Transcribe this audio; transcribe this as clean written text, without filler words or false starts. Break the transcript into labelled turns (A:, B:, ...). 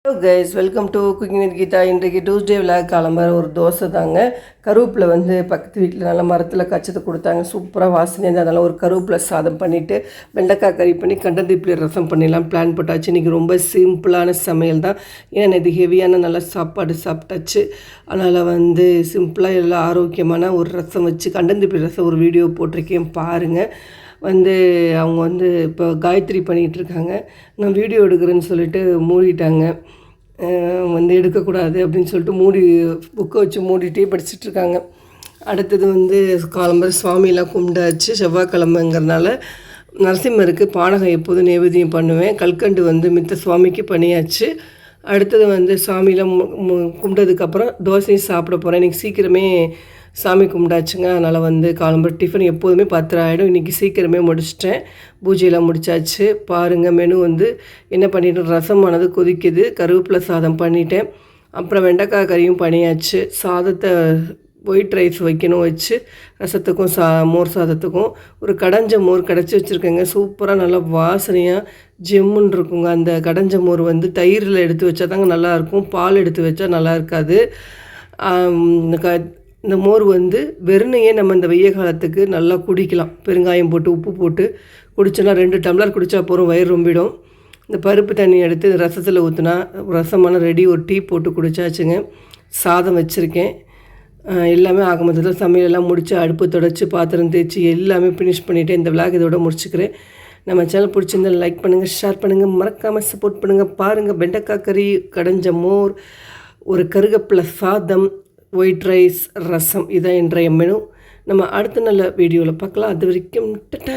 A: Hello guys, welcome to cooking with Geetha. இன்றைக்கு Tuesday விழா கிளம்புற ஒரு தோசை தாங்க. கருவேப்பிலை வந்து பக்கத்து வீட்டில் நல்லா மரத்தில் கச்சத்தை கொடுத்தாங்க. சூப்பராக வாசனை இருந்தால் அதனால் ஒரு கருவேப்பிலை சாதம் பண்ணிவிட்டு வெண்டைக்காய் கறி பண்ணி கண்டந்திப்பிலி ரசம் பண்ணிடலாம் பிளான் போட்டாச்சு. இன்றைக்கி ரொம்ப சிம்பிளான சமையல் தான். ஏன்னா இது ஹெவியான நல்லா சாப்பாடு சாப்பிட்டாச்சு. அதனால் வந்து சிம்பிளாக எல்லாம் ஆரோக்கியமான ஒரு ரசம் வச்சு கண்டந்திப்பிலி ரசம் ஒரு வீடியோ போட்டிருக்கேன் பாருங்கள். வந்து அவங்க வந்து இப்போ காயத்ரி பண்ணிகிட்ருக்காங்க. நான் வீடியோ எடுக்கிறேன்னு சொல்லிட்டு மூடிட்டாங்க. வந்து எடுக்கக்கூடாது அப்படின்னு சொல்லிட்டு புக்கை வச்சு மூடிட்டே படிச்சுட்ருக்காங்க. அடுத்தது வந்து காலம்பர சுவாமியெல்லாம் கும்பிட்டாச்சு. செவ்வாய்க்கிழமைங்கிறதுனால நரசிம்மருக்கு பானகம் எப்போதும் நைவேத்தியம் பண்ணுவேன். கல்கண்டு வந்து மித்த சுவாமிக்கு பண்ணியாச்சு. அடுத்தது வந்து சாமியெலாம் கும்பிட்டதுக்கப்புறம் தோசையும் சாப்பிட போகிறேன். இன்றைக்கி சீக்கிரமே சாமி கும்பிட்டாச்சுங்க. அதனால் வந்து காலம்பர டிஃபன் எப்போதுமே 10 ஆகிடும். இன்றைக்கி சீக்கிரமே முடிச்சிட்டேன். பூஜையெல்லாம் முடித்தாச்சு. பாருங்கள், மெனு வந்து என்ன பண்ணிட்டேன், ரசமானது கொதிக்குது. கருவேப்பிலை சாதம் பண்ணிட்டேன். அப்புறம் வெண்டைக்காய் கறியும் பண்ணியாச்சு. சாதத்தை ஒயிட் ரைஸ் வைக்கணும், வச்சு ரசத்துக்கும் மோர் சாதத்துக்கும் ஒரு கடைஞ்ச மோர் கிடச்சி வச்சுருக்கேங்க. சூப்பராக நல்லா வாசனையாக ஜெம்முன்னு இருக்குங்க. அந்த கடைஞ்ச மோர் வந்து தயிரில் எடுத்து வச்சா தாங்க நல்லாயிருக்கும். பால் எடுத்து வச்சா நல்லா இருக்காது. இந்த மோர் வந்து வெறுனையே நம்ம இந்த வெய்ய காலத்துக்கு நல்லா குடிக்கலாம். பெருங்காயம் போட்டு உப்பு போட்டு குடிச்சோன்னா 2 டம்ளர் குடித்தா போகிறோம், வயிறு ரொம்பிடும். இந்த பருப்பு தண்ணி எடுத்து ரசத்தில் ஊற்றினா ரசமான ரெடி. ஒரு டீ போட்டு குடிச்சாச்சுங்க. சாதம் வச்சுருக்கேன். எல்லாமே ஆக மொத்தத்தில் சமையலெல்லாம் முடித்து அடுப்பு தொடச்சி பாத்திரம் தேய்ச்சி எல்லாமே ஃபினிஷ் பண்ணிவிட்டு இந்த விளாக் இதோட முடிச்சுக்கிறேன். நம்ம சேனல் பிடிச்சிருந்தால் லைக் பண்ணுங்கள், ஷேர் பண்ணுங்கள், மறக்காமல் சப்போர்ட் பண்ணுங்கள். பாருங்கள், வெண்டைக்காய் கறி, கடைஞ்ச மோர், ஒரு கருவேப்பிலை சாதம், ஒயிட் ரைஸ், ரசம், இதான் இன்றைய மெனு. நம்ம அடுத்த நல்ல வீடியோவில் பார்க்கலாம். அது வரைக்கும் டட்டா.